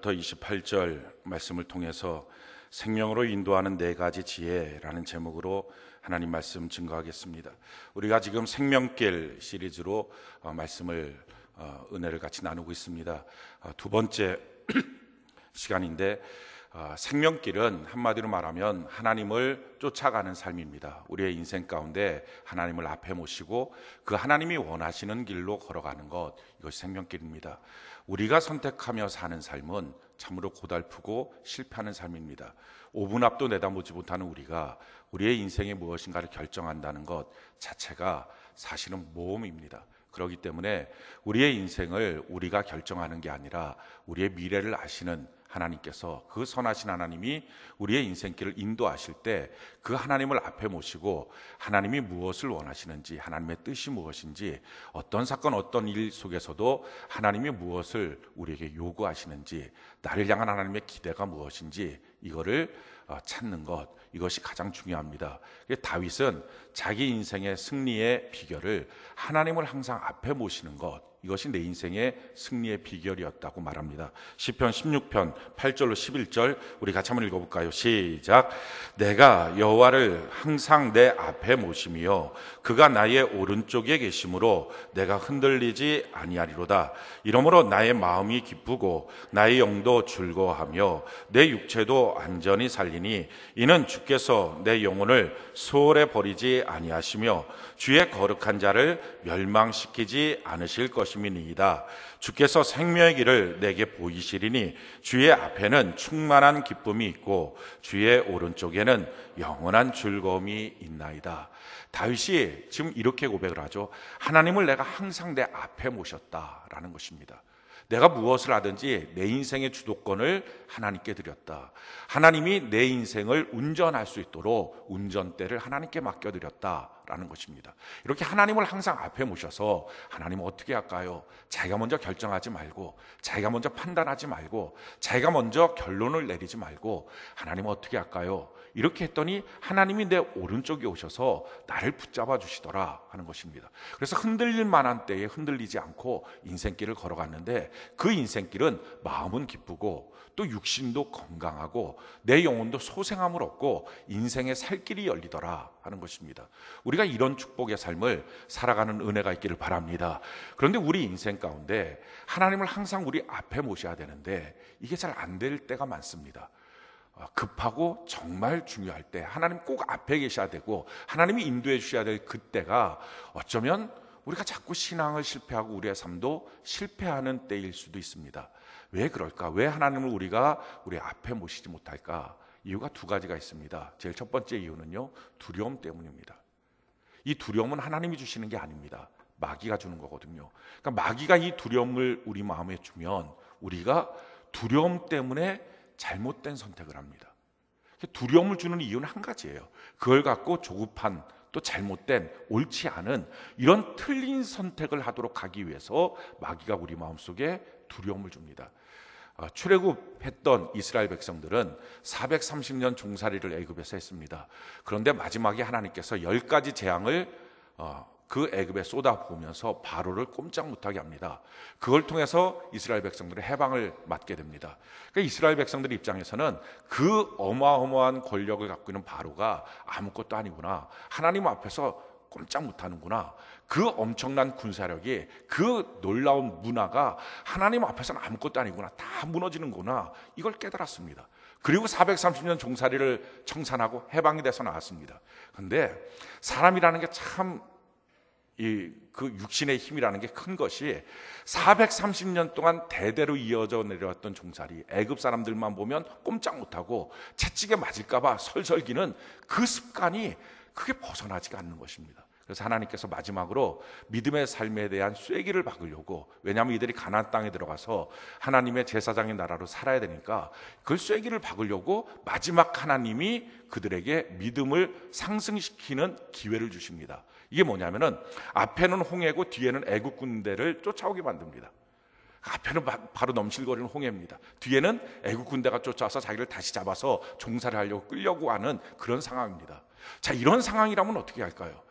28절 말씀을 통해서 생명으로 인도하는 네 가지 지혜라는 제목으로 하나님 말씀 증거하겠습니다. 우리가 지금 생명길 시리즈로 말씀을 은혜를 같이 나누고 있습니다. 두 번째 시간인데 생명길은 한마디로 말하면 하나님을 쫓아가는 삶입니다. 우리의 인생 가운데 하나님을 앞에 모시고 그 하나님이 원하시는 길로 걸어가는 것, 이것이 생명길입니다. 우리가 선택하며 사는 삶은 참으로 고달프고 실패하는 삶입니다. 5분 앞도 내다보지 못하는 우리가 우리의 인생이 무엇인가를 결정한다는 것 자체가 사실은 모험입니다. 그렇기 때문에 우리의 인생을 우리가 결정하는 게 아니라 우리의 미래를 아시는 하나님께서, 그 선하신 하나님이 우리의 인생길을 인도하실 때 그 하나님을 앞에 모시고 하나님이 무엇을 원하시는지, 하나님의 뜻이 무엇인지, 어떤 사건 어떤 일 속에서도 하나님이 무엇을 우리에게 요구하시는지, 나를 향한 하나님의 기대가 무엇인지 이거를 찾는 것, 이것이 가장 중요합니다. 다윗은 자기 인생의 승리의 비결을 하나님을 항상 앞에 모시는 것, 이것이 내 인생의 승리의 비결이었다고 말합니다. 시편 16편 8절로 11절 우리 같이 한번 읽어볼까요? 시작. 내가 여호와를 항상 내 앞에 모시며 그가 나의 오른쪽에 계심으로 내가 흔들리지 아니하리로다. 이러므로 나의 마음이 기쁘고 나의 영도 즐거워하며 내 육체도 안전히 살리니 이는 주께서 내 영혼을 소홀히 버리지 아니하시며 주의 거룩한 자를 멸망시키지 않으실 것임이니이다. 주께서 생명의 길을 내게 보이시리니 주의 앞에는 충만한 기쁨이 있고 주의 오른쪽에는 영원한 즐거움이 있나이다. 다윗이 지금 이렇게 고백을 하죠. 하나님을 내가 항상 내 앞에 모셨다라는 것입니다. 내가 무엇을 하든지 내 인생의 주도권을 하나님께 드렸다. 하나님이 내 인생을 운전할 수 있도록 운전대를 하나님께 맡겨드렸다라는 것입니다. 이렇게 하나님을 항상 앞에 모셔서 하나님은 어떻게 할까요? 자기가 먼저 결정하지 말고, 자기가 먼저 판단하지 말고, 자기가 먼저 결론을 내리지 말고 하나님은 어떻게 할까요? 이렇게 했더니 하나님이 내 오른쪽에 오셔서 나를 붙잡아 주시더라 하는 것입니다. 그래서 흔들릴 만한 때에 흔들리지 않고 인생길을 걸어갔는데 그 인생길은 마음은 기쁘고 또 육신도 건강하고 내 영혼도 소생함을 얻고 인생의 살 길이 열리더라 하는 것입니다. 우리가 이런 축복의 삶을 살아가는 은혜가 있기를 바랍니다. 그런데 우리 인생 가운데 하나님을 항상 우리 앞에 모셔야 되는데 이게 잘 안 될 때가 많습니다. 급하고 정말 중요할 때 하나님 꼭 앞에 계셔야 되고 하나님이 인도해 주셔야 될 그때가 어쩌면 우리가 자꾸 신앙을 실패하고 우리의 삶도 실패하는 때일 수도 있습니다. 왜 그럴까? 왜 하나님을 우리가 우리 앞에 모시지 못할까? 이유가 두 가지가 있습니다. 제일 첫 번째 이유는요, 두려움 때문입니다. 이 두려움은 하나님이 주시는 게 아닙니다. 마귀가 주는 거거든요. 그러니까 마귀가 이 두려움을 우리 마음에 주면 우리가 두려움 때문에 잘못된 선택을 합니다. 두려움을 주는 이유는 한 가지예요. 그걸 갖고 조급한, 또 잘못된, 옳지 않은 이런 틀린 선택을 하도록 하기 위해서 마귀가 우리 마음속에 두려움을 줍니다. 출애굽했던 이스라엘 백성들은 430년 종살이를 애굽에서 했습니다. 그런데 마지막에 하나님께서 10가지 재앙을 그 애굽에 쏟아부으면서 바로를 꼼짝 못하게 합니다. 그걸 통해서 이스라엘 백성들의 해방을 맞게 됩니다. 그러니까 이스라엘 백성들 입장에서는 그 어마어마한 권력을 갖고 있는 바로가 아무것도 아니구나, 하나님 앞에서 꼼짝 못하는구나, 그 엄청난 군사력이, 그 놀라운 문화가 하나님 앞에서는 아무것도 아니구나, 다 무너지는구나, 이걸 깨달았습니다. 그리고 430년 종살이를 청산하고 해방이 돼서 나왔습니다. 그런데 사람이라는 게참 그 육신의 힘이라는 게 큰 것이 430년 동안 대대로 이어져 내려왔던 종살이, 애굽 사람들만 보면 꼼짝 못하고 채찍에 맞을까봐 설설기는 그 습관이 그게 벗어나지가 않는 것입니다. 그래서 하나님께서 마지막으로 믿음의 삶에 대한 쐐기를 박으려고, 왜냐하면 이들이 가나안 땅에 들어가서 하나님의 제사장의 나라로 살아야 되니까 그 쐐기를 박으려고 마지막 하나님이 그들에게 믿음을 상승시키는 기회를 주십니다. 이게 뭐냐면은 앞에는 홍해고 뒤에는 애국 군대를 쫓아오게 만듭니다. 앞에는 바로 넘실거리는 홍해입니다. 뒤에는 애국 군대가 쫓아와서 자기를 다시 잡아서 종살이 하려고 끌려고 하는 그런 상황입니다. 자, 이런 상황이라면 어떻게 할까요?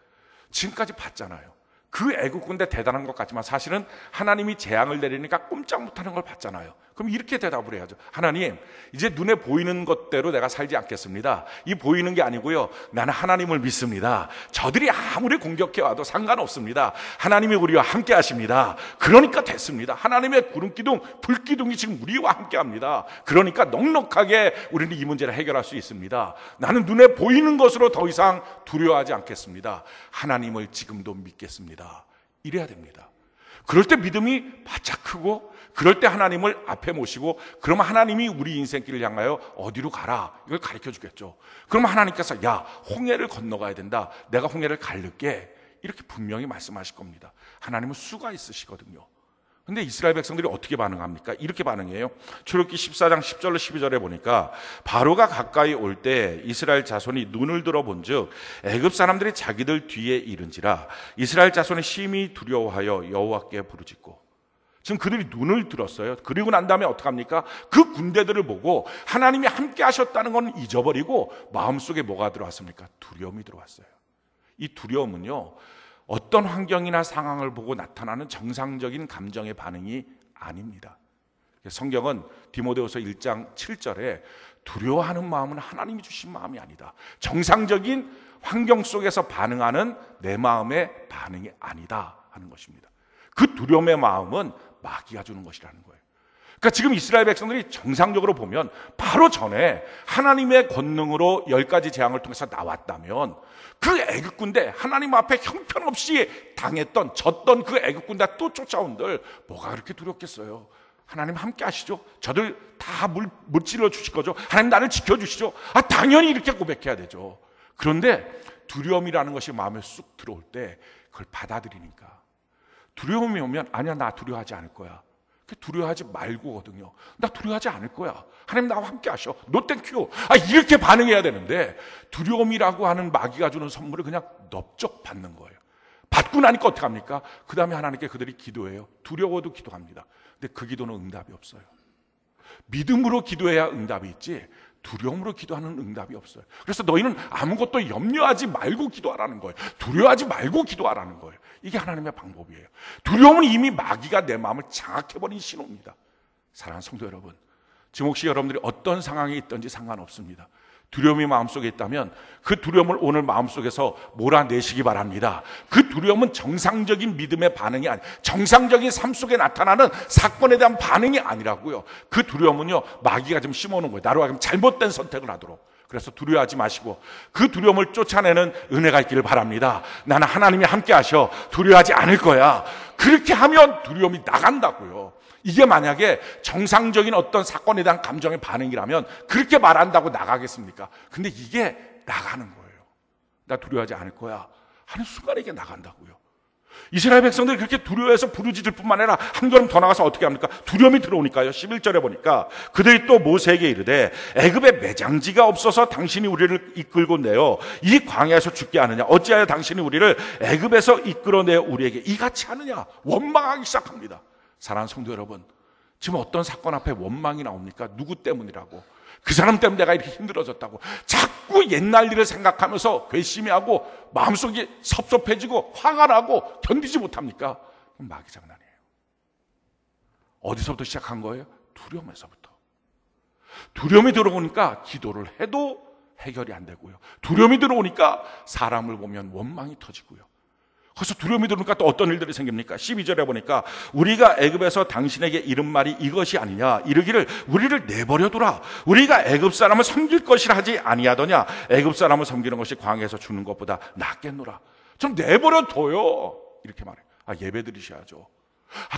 지금까지 봤잖아요. 그 애국 군대 대단한 것 같지만 사실은 하나님이 재앙을 내리니까 꼼짝 못하는 걸 봤잖아요. 그럼 이렇게 대답을 해야죠. 하나님, 이제 눈에 보이는 것대로 내가 살지 않겠습니다. 이 보이는 게 아니고요, 나는 하나님을 믿습니다. 저들이 아무리 공격해와도 상관없습니다. 하나님이 우리와 함께 하십니다. 그러니까 됐습니다. 하나님의 구름기둥, 불기둥이 지금 우리와 함께 합니다. 그러니까 넉넉하게 우리는 이 문제를 해결할 수 있습니다. 나는 눈에 보이는 것으로 더 이상 두려워하지 않겠습니다. 하나님을 지금도 믿겠습니다. 이래야 됩니다. 그럴 때 믿음이 바짝 크고, 그럴 때 하나님을 앞에 모시고, 그러면 하나님이 우리 인생길을 향하여 어디로 가라, 이걸 가르쳐 주겠죠. 그러면 하나님께서 야, 홍해를 건너가야 된다, 내가 홍해를 가를게, 이렇게 분명히 말씀하실 겁니다. 하나님은 수가 있으시거든요. 근데 이스라엘 백성들이 어떻게 반응합니까? 이렇게 반응해요. 출애굽기 14장 10절로 12절에 보니까 바로가 가까이 올 때 이스라엘 자손이 눈을 들어 본즉 애굽 사람들이 자기들 뒤에 이른지라 이스라엘 자손이 심히 두려워하여 여호와께 부르짖고. 지금 그들이 눈을 들었어요. 그리고 난 다음에 어떡합니까? 그 군대들을 보고 하나님이 함께 하셨다는 건 잊어버리고 마음속에 뭐가 들어왔습니까? 두려움이 들어왔어요. 이 두려움은요, 어떤 환경이나 상황을 보고 나타나는 정상적인 감정의 반응이 아닙니다. 성경은 디모데후서 1장 7절에 두려워하는 마음은 하나님이 주신 마음이 아니다. 정상적인 환경 속에서 반응하는 내 마음의 반응이 아니다 하는 것입니다. 그 두려움의 마음은 마귀가 주는 것이라는 거예요. 그러니까 지금 이스라엘 백성들이 정상적으로 보면 바로 전에 하나님의 권능으로 10가지 재앙을 통해서 나왔다면 그 애굽 군대, 하나님 앞에 형편없이 당했던, 졌던 그 애굽 군대 또 쫓아온들 뭐가 그렇게 두렵겠어요? 하나님 함께 하시죠. 저들 다 물질러 주실 거죠. 하나님 나를 지켜주시죠. 당연히 이렇게 고백해야 되죠. 그런데 두려움이라는 것이 마음에 쑥 들어올 때 그걸 받아들이니까, 두려움이 오면 아니야, 나 두려워하지 않을 거야, 두려워하지 말고거든요. 나 두려워하지 않을 거야, 하나님 나와 함께 하셔, 노 땡큐, 이렇게 반응해야 되는데 두려움이라고 하는 마귀가 주는 선물을 그냥 넓적 받는 거예요. 받고 나니까 어떻게 합니까? 그 다음에 하나님께 그들이 기도해요. 두려워도 기도합니다. 근데 그 기도는 응답이 없어요. 믿음으로 기도해야 응답이 있지 두려움으로 기도하는 응답이 없어요. 그래서 너희는 아무것도 염려하지 말고 기도하라는 거예요. 두려워하지 말고 기도하라는 거예요. 이게 하나님의 방법이에요. 두려움은 이미 마귀가 내 마음을 장악해버린 신호입니다. 사랑하는 성도 여러분, 지금 혹시 여러분들이 어떤 상황에 있든지 상관없습니다. 두려움이 마음속에 있다면 그 두려움을 오늘 마음속에서 몰아내시기 바랍니다. 그 두려움은 정상적인 믿음의 반응이 아니, 정상적인 삶 속에 나타나는 사건에 대한 반응이 아니라고요. 그 두려움은요, 마귀가 좀 심어놓은 거예요. 나로 하여금 잘못된 선택을 하도록. 그래서 두려워하지 마시고 그 두려움을 쫓아내는 은혜가 있기를 바랍니다. 나는 하나님이 함께 하셔, 두려워하지 않을 거야. 그렇게 하면 두려움이 나간다고요. 이게 만약에 정상적인 어떤 사건에 대한 감정의 반응이라면 그렇게 말한다고 나가겠습니까? 근데 이게 나가는 거예요. 나 두려워하지 않을 거야 하는 순간에 이게 나간다고요. 이스라엘 백성들이 그렇게 두려워해서 부르짖을 뿐만 아니라 한 걸음 더 나가서 어떻게 합니까? 두려움이 들어오니까요. 11절에 보니까 그들이 또 모세에게 이르되 애굽에 매장지가 없어서 당신이 우리를 이끌고 내어 이 광야에서 죽게 하느냐? 어찌하여 당신이 우리를 애굽에서 이끌어내어 우리에게 이같이 하느냐? 원망하기 시작합니다. 사랑하는 성도 여러분, 지금 어떤 사건 앞에 원망이 나옵니까? 누구 때문이라고? 그 사람 때문에 내가 이렇게 힘들어졌다고 자꾸 옛날 일을 생각하면서 괘씸해하고 마음속이 섭섭해지고 화가 나고 견디지 못합니까? 그럼 마귀 장난이에요. 어디서부터 시작한 거예요? 두려움에서부터. 두려움이 들어오니까 기도를 해도 해결이 안 되고요. 두려움이 들어오니까 사람을 보면 원망이 터지고요. 그래서 두려움이 들으니까 또 어떤 일들이 생깁니까? 12절에 보니까 우리가 애굽에서 당신에게 이른 말이 이것이 아니냐? 이르기를 우리를 내버려두라. 우리가 애굽 사람을 섬길 것이라 하지 아니하더냐? 애굽 사람을 섬기는 것이 광야에서 주는 것보다 낫겠노라. 좀 내버려둬요. 이렇게 말해요. 예배 드리셔야죠.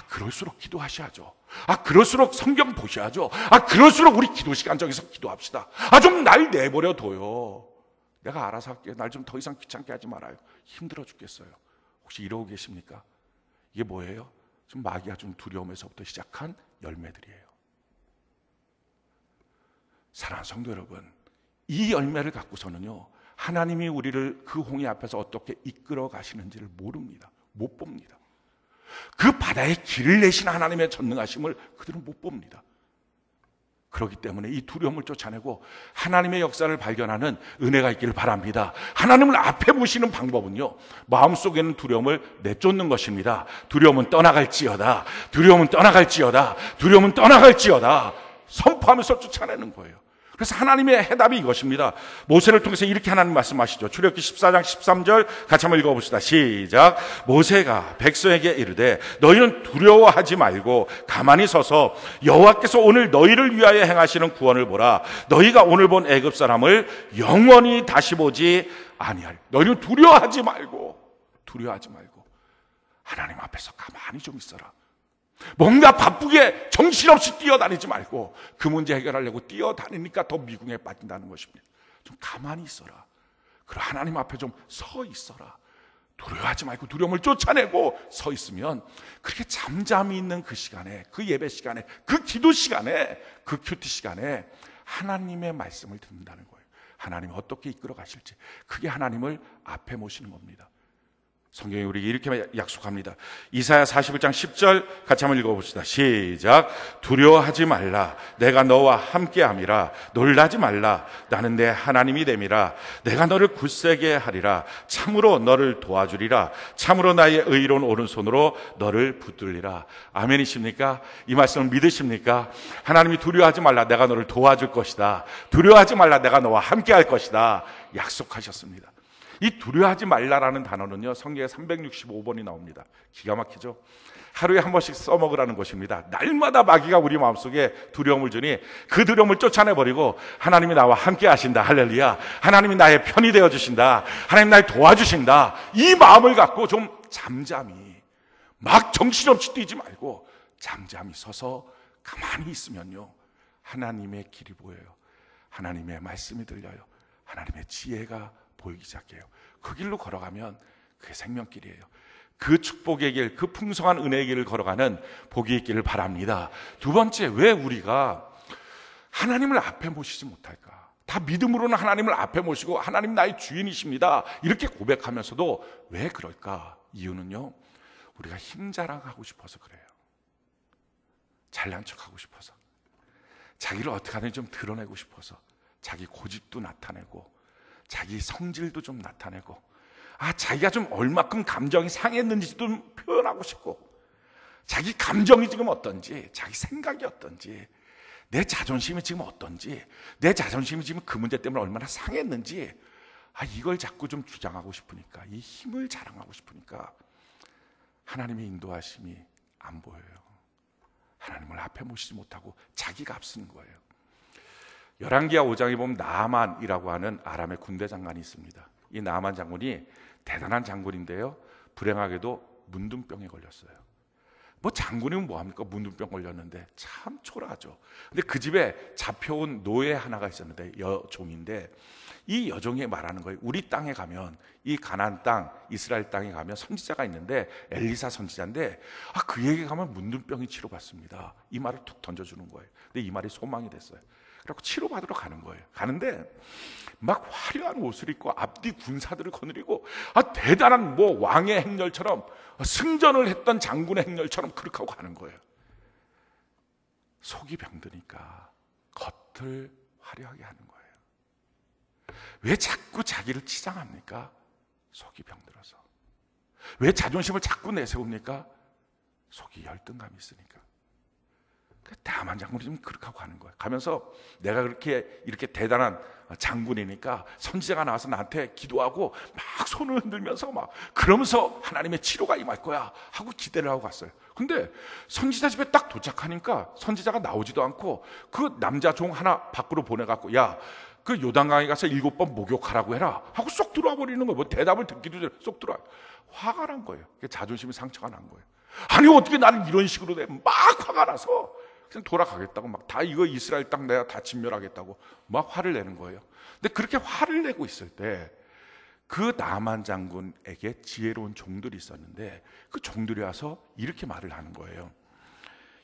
그럴수록 기도하셔야죠. 그럴수록 성경 보셔야죠. 그럴수록 우리 기도 시간 정해서 기도합시다. 좀 날 내버려둬요. 내가 알아서 할게요. 날 좀 더 이상 귀찮게 하지 말아요. 힘들어 죽겠어요. 혹시 이러고 계십니까? 이게 뭐예요? 지금 마귀가 준 두려움에서부터 시작한 열매들이에요. 사랑하는 성도 여러분, 이 열매를 갖고서는요, 하나님이 우리를 그 홍해 앞에서 어떻게 이끌어 가시는지를 모릅니다. 못 봅니다. 그 바다에 길을 내신 하나님의 전능하심을 그들은 못 봅니다. 그렇기 때문에 이 두려움을 쫓아내고 하나님의 역사를 발견하는 은혜가 있기를 바랍니다. 하나님을 앞에 보시는 방법은요, 마음속에 있는 두려움을 내쫓는 것입니다. 두려움은 떠나갈지어다, 두려움은 떠나갈지어다, 두려움은 떠나갈지어다 선포하면서 쫓아내는 거예요. 그래서 하나님의 해답이 이것입니다. 모세를 통해서 이렇게 하나님 말씀하시죠. 출애굽기 14장 13절 같이 한번 읽어봅시다. 시작. 모세가 백성에게 이르되 너희는 두려워하지 말고 가만히 서서 여호와께서 오늘 너희를 위하여 행하시는 구원을 보라. 너희가 오늘 본 애굽 사람을 영원히 다시 보지 아니하리. 너희는 두려워하지 말고 하나님 앞에서 가만히 좀 있어라. 뭔가 바쁘게 정신없이 뛰어다니지 말고 그 문제 해결하려고 뛰어다니니까 더 미궁에 빠진다는 것입니다. 좀 가만히 있어라. 그리고 하나님 앞에 좀 서 있어라. 두려워하지 말고 두려움을 쫓아내고 서 있으면 그렇게 잠잠히 있는 그 시간에, 그 예배 시간에, 그 기도 시간에, 그 큐티 시간에 하나님의 말씀을 듣는다는 거예요. 하나님이 어떻게 이끌어 가실지, 그게 하나님을 앞에 모시는 겁니다. 성경이 우리에게 이렇게 약속합니다. 이사야 41장 10절 같이 한번 읽어봅시다. 시작. 두려워하지 말라. 내가 너와 함께함이라. 놀라지 말라. 나는 내 하나님이 됨이라. 내가 너를 굳세게 하리라. 참으로 너를 도와주리라. 참으로 나의 의로운 오른손으로 너를 붙들리라. 아멘이십니까? 이 말씀을 믿으십니까? 하나님이 두려워하지 말라. 내가 너를 도와줄 것이다. 두려워하지 말라. 내가 너와 함께할 것이다. 약속하셨습니다. 이 두려워하지 말라라는 단어는요, 성경에 365번이 나옵니다. 기가 막히죠? 하루에 한 번씩 써먹으라는 것입니다. 날마다 마귀가 우리 마음속에 두려움을 주니 그 두려움을 쫓아내버리고 하나님이 나와 함께 하신다. 할렐루야. 하나님이 나의 편이 되어주신다. 하나님 날 도와주신다. 이 마음을 갖고 좀 잠잠히, 막 정신없이 뛰지 말고 잠잠히 서서 가만히 있으면요, 하나님의 길이 보여요. 하나님의 말씀이 들려요. 하나님의 지혜가 보이기 시작해요. 그 길로 걸어가면 그게 생명길이에요. 그 축복의 길, 그 풍성한 은혜의 길을 걸어가는 복이 있기를 바랍니다. 두 번째, 왜 우리가 하나님을 앞에 모시지 못할까? 다 믿음으로는 하나님을 앞에 모시고 하나님 나의 주인이십니다 이렇게 고백하면서도 왜 그럴까? 이유는요, 우리가 힘 자랑하고 싶어서 그래요. 잘난 척하고 싶어서, 자기를 어떻게 하든지 좀 드러내고 싶어서, 자기 고집도 나타내고 자기 성질도 좀 나타내고, 자기가 좀 얼마큼 감정이 상했는지 좀 표현하고 싶고, 자기 감정이 지금 어떤지, 자기 생각이 어떤지, 내 자존심이 지금 어떤지, 내 자존심이 지금 그 문제 때문에 얼마나 상했는지, 이걸 자꾸 좀 주장하고 싶으니까, 이 힘을 자랑하고 싶으니까 하나님의 인도하심이 안 보여요. 하나님을 앞에 모시지 못하고 자기가 앞서는 거예요. 열왕기하 5장에 보면 나아만이라고 하는 아람의 군대 장관이 있습니다. 이 나아만 장군이 대단한 장군인데요, 불행하게도 문둥병에 걸렸어요. 장군이면 뭐합니까? 문둥병 걸렸는데 참 초라하죠. 근데 그 집에 잡혀온 노예 하나가 있었는데, 여종인데, 이 여종이 말하는 거예요. 우리 땅에 가면, 이 가나안 땅, 이스라엘 땅에 가면 선지자가 있는데, 엘리사 선지자인데, 그에게 가면 문둥병이 치료받습니다. 이 말을 툭 던져주는 거예요. 근데 이 말이 소망이 됐어요. 그래서 치료받으러 가는 거예요. 가는데 막 화려한 옷을 입고 앞뒤 군사들을 거느리고 대단한 왕의 행렬처럼, 승전을 했던 장군의 행렬처럼 그렇게 하고 가는 거예요. 속이 병드니까 겉을 화려하게 하는 거예요. 왜 자꾸 자기를 치장합니까? 속이 병들어서. 왜 자존심을 자꾸 내세웁니까? 속이 열등감이 있으니까. 나아만 장군이 좀 그렇게 하고 가는 거예요. 가면서 내가 이렇게 대단한 장군이니까 선지자가 나와서 나한테 기도하고 막 손을 흔들면서 그러면서 하나님의 치료가 임할 거야 하고 기대를 하고 갔어요. 근데 선지자 집에 딱 도착하니까 선지자가 나오지도 않고 그 남자 종 하나 밖으로 보내갖고, 야, 그 요단강에 가서 7번 목욕하라고 해라 하고 쏙 들어와 버리는 거예요. 듣기도 전에 쏙 들어와. 화가 난 거예요. 자존심이 상처가 난 거예요. 아니 어떻게 나는 이런 식으로 돼? 막 화가 나서 그냥 돌아가겠다고, 다 이거 이스라엘 땅 내가 다 진멸하겠다고 막 화를 내는 거예요. 근데 그렇게 화를 내고 있을 때 그 나아만 장군에게 지혜로운 종들이 있었는데, 그 종들이 와서 이렇게 말을 하는 거예요.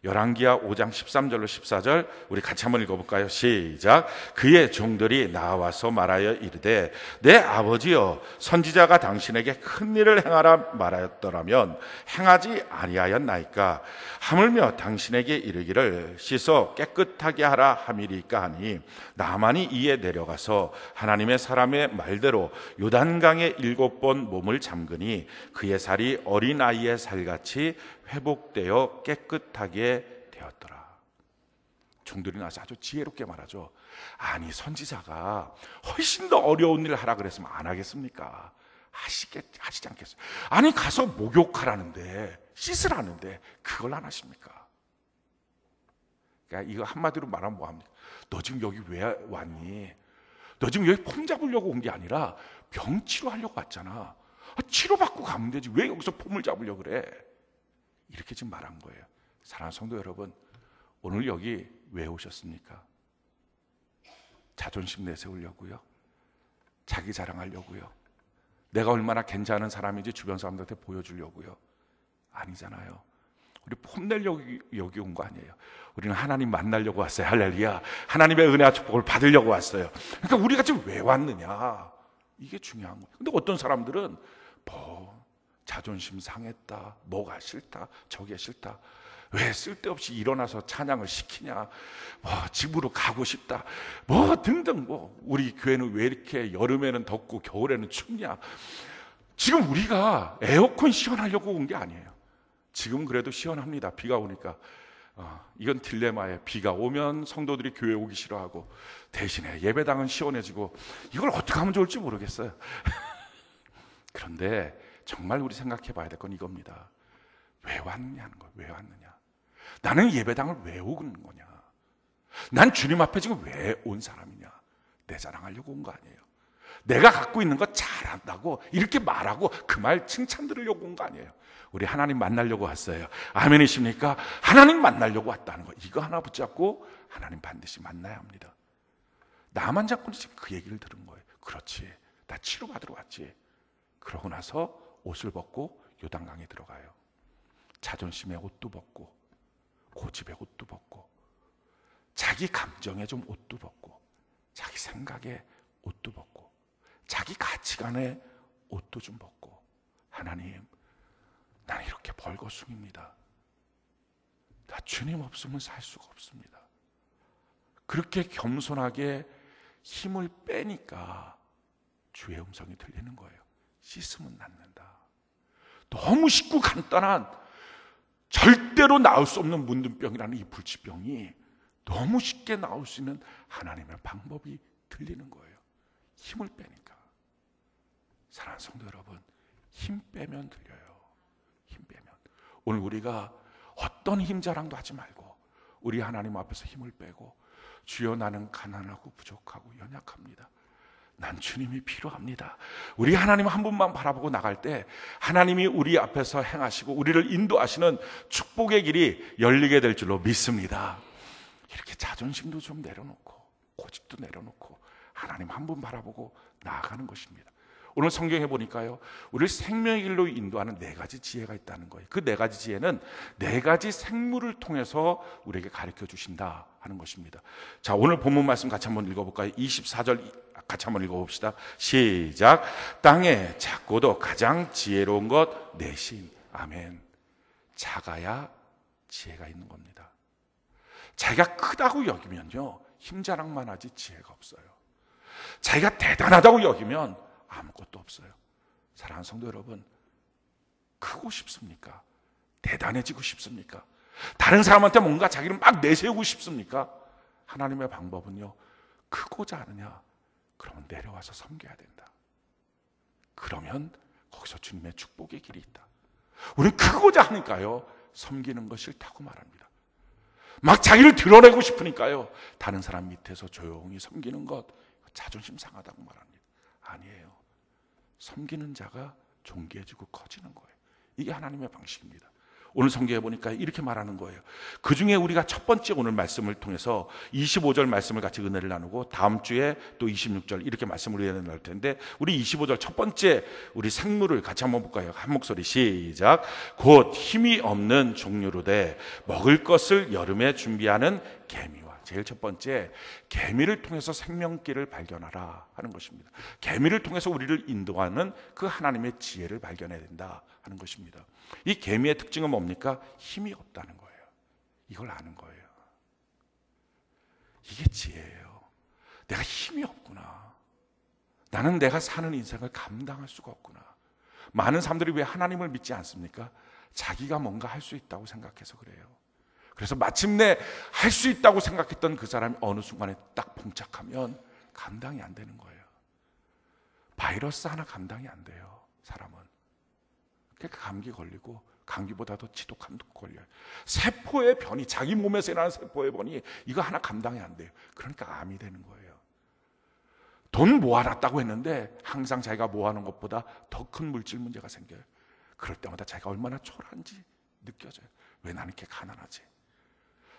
열왕기하 5장 13절로 14절 우리 같이 한번 읽어볼까요? 시작. 그의 종들이 나와서 말하여 이르되 내 아버지여 선지자가 당신에게 큰 일을 행하라 말하였더라면 행하지 아니하였나이까. 하물며 당신에게 이르기를 씻어 깨끗하게 하라 함이리까 하니 나만이 이에 내려가서 하나님의 사람의 말대로 요단강에 7번 몸을 잠그니 그의 살이 어린아이의 살같이 회복되어 깨끗하게 되었더라. 종들이 나서 아주 지혜롭게 말하죠. 아니 선지자가 훨씬 더 어려운 일을 하라 그랬으면 안 하겠습니까? 하시지 않겠어요? 아니 가서 목욕하라는데 씻으라는데 그걸 안 하십니까? 그러니까 이거 한마디로 말하면 뭐합니까? 너 지금 여기 왜 왔니? 너 지금 여기 폼 잡으려고 온 게 아니라 병 치료하려고 왔잖아. 치료받고 가면 되지 왜 여기서 폼을 잡으려고 그래? 이렇게 지금 말한 거예요. 사랑하는 성도 여러분, 오늘 여기 왜 오셨습니까? 자존심 내세우려고요? 자기 자랑하려고요? 내가 얼마나 괜찮은 사람인지 주변 사람들한테 보여주려고요? 아니잖아요. 우리 폼내려고 여기 온 거 아니에요. 우리는 하나님 만나려고 왔어요. 할렐루야. 하나님의 은혜와 축복을 받으려고 왔어요. 그러니까 우리가 지금 왜 왔느냐, 이게 중요한 거예요. 근데 어떤 사람들은 자존심 상했다, 뭐가 싫다, 저게 싫다, 왜 쓸데없이 일어나서 찬양을 시키냐, 집으로 가고 싶다, 등등, 우리 교회는 왜 이렇게 여름에는 덥고 겨울에는 춥냐. 지금 우리가 에어컨 시원하려고 온 게 아니에요. 지금 그래도 시원합니다. 비가 오니까. 이건 딜레마예요. 비가 오면 성도들이 교회 오기 싫어하고 대신에 예배당은 시원해지고 이걸 어떻게 하면 좋을지 모르겠어요. 그런데 정말 우리 생각해 봐야 될 건 이겁니다. 왜 왔느냐는 거예요. 왜 왔느냐. 나는 예배당을 왜 오는 거냐. 난 주님 앞에 지금 왜 온 사람이냐. 내 자랑하려고 온 거 아니에요. 내가 갖고 있는 거 잘한다고 이렇게 말하고 그 말 칭찬 들으려고 온 거 아니에요. 우리 하나님 만나려고 왔어요. 아멘이십니까? 하나님 만나려고 왔다는 거, 이거 하나 붙잡고 하나님 반드시 만나야 합니다. 나만 잡고 지금 그 얘기를 들은 거예요. 그렇지, 나 치료받으러 왔지. 그러고 나서 옷을 벗고 요단강에 들어가요. 자존심의 옷도 벗고 고집의 옷도 벗고 자기 감정에 좀 옷도 벗고 자기 생각에 옷도 벗고 자기 가치관에 옷도 좀 벗고, 하나님 나는 이렇게 벌거숭입니다. 나 주님 없으면 살 수가 없습니다. 그렇게 겸손하게 힘을 빼니까 주의 음성이 들리는 거예요. 씻으면 낫는다. 너무 쉽고 간단한, 절대로 나을 수 없는 문둥병이라는 이 불치병이 너무 쉽게 나올 수 있는 하나님의 방법이 들리는 거예요. 힘을 빼니까. 사랑하는 성도 여러분, 힘 빼면 들려요. 힘 빼면. 오늘 우리가 어떤 힘 자랑도 하지 말고 우리 하나님 앞에서 힘을 빼고, 주여 나는 가난하고 부족하고 연약합니다. 난 주님이 필요합니다. 우리 하나님 한 분만 바라보고 나갈 때 하나님이 우리 앞에서 행하시고 우리를 인도하시는 축복의 길이 열리게 될 줄로 믿습니다. 이렇게 자존심도 좀 내려놓고 고집도 내려놓고 하나님 한 분 바라보고 나아가는 것입니다. 오늘 성경에 보니까요, 우리를 생명의 길로 인도하는 4가지 지혜가 있다는 거예요. 그 4가지 지혜는 4가지 생물을 통해서 우리에게 가르쳐 주신다 하는 것입니다. 자, 오늘 본문 말씀 같이 한번 읽어볼까요? 24절 같이 한번 읽어봅시다. 시작. 땅에 작고도 가장 지혜로운 것 내신. 아멘. 작아야 지혜가 있는 겁니다. 자기가 크다고 여기면요, 힘 자랑만 하지 지혜가 없어요. 자기가 대단하다고 여기면 아무것도 없어요. 사랑하는 성도 여러분, 크고 싶습니까? 대단해지고 싶습니까? 다른 사람한테 뭔가 자기를 막 내세우고 싶습니까? 하나님의 방법은요, 크고자 하느냐? 그러면 내려와서 섬겨야 된다. 그러면 거기서 주님의 축복의 길이 있다. 우리는 크고자 하니까요, 섬기는 거 싫다고 말합니다. 막 자기를 드러내고 싶으니까요, 다른 사람 밑에서 조용히 섬기는 것 자존심 상하다고 말합니다. 아니에요. 섬기는 자가 존귀해지고 커지는 거예요. 이게 하나님의 방식입니다. 오늘 성경에 보니까 이렇게 말하는 거예요. 그 중에 우리가 첫 번째 오늘 말씀을 통해서 25절 말씀을 같이 은혜를 나누고 다음 주에 또 26절 이렇게 말씀을 은혜를 나눌 텐데, 우리 25절 첫 번째 우리 생물을 같이 한번 볼까요? 한 목소리 시작. 곧 힘이 없는 종류로되 먹을 것을 여름에 준비하는 개미와. 제일 첫 번째, 개미를 통해서 생명길을 발견하라 하는 것입니다. 개미를 통해서 우리를 인도하는 그 하나님의 지혜를 발견해야 된다 하는 것입니다. 이 개미의 특징은 뭡니까? 힘이 없다는 거예요. 이걸 아는 거예요. 이게 지혜예요. 내가 힘이 없구나. 나는 내가 사는 인생을 감당할 수가 없구나. 많은 사람들이 왜 하나님을 믿지 않습니까? 자기가 뭔가 할 수 있다고 생각해서 그래요. 그래서 마침내 할 수 있다고 생각했던 그 사람이 어느 순간에 딱 봉착하면 감당이 안 되는 거예요. 바이러스 하나 감당이 안 돼요, 사람은. 그러니까 감기 걸리고, 감기보다도 지독한 독 걸려요. 세포의 변이, 자기 몸에서 일어나는 세포의 변이, 이거 하나 감당이 안 돼요. 그러니까 암이 되는 거예요. 돈 모아놨다고 했는데 항상 자기가 모아놓은 것보다 더 큰 물질 문제가 생겨요. 그럴 때마다 자기가 얼마나 초라한지 느껴져요. 왜 나는 이렇게 가난하지?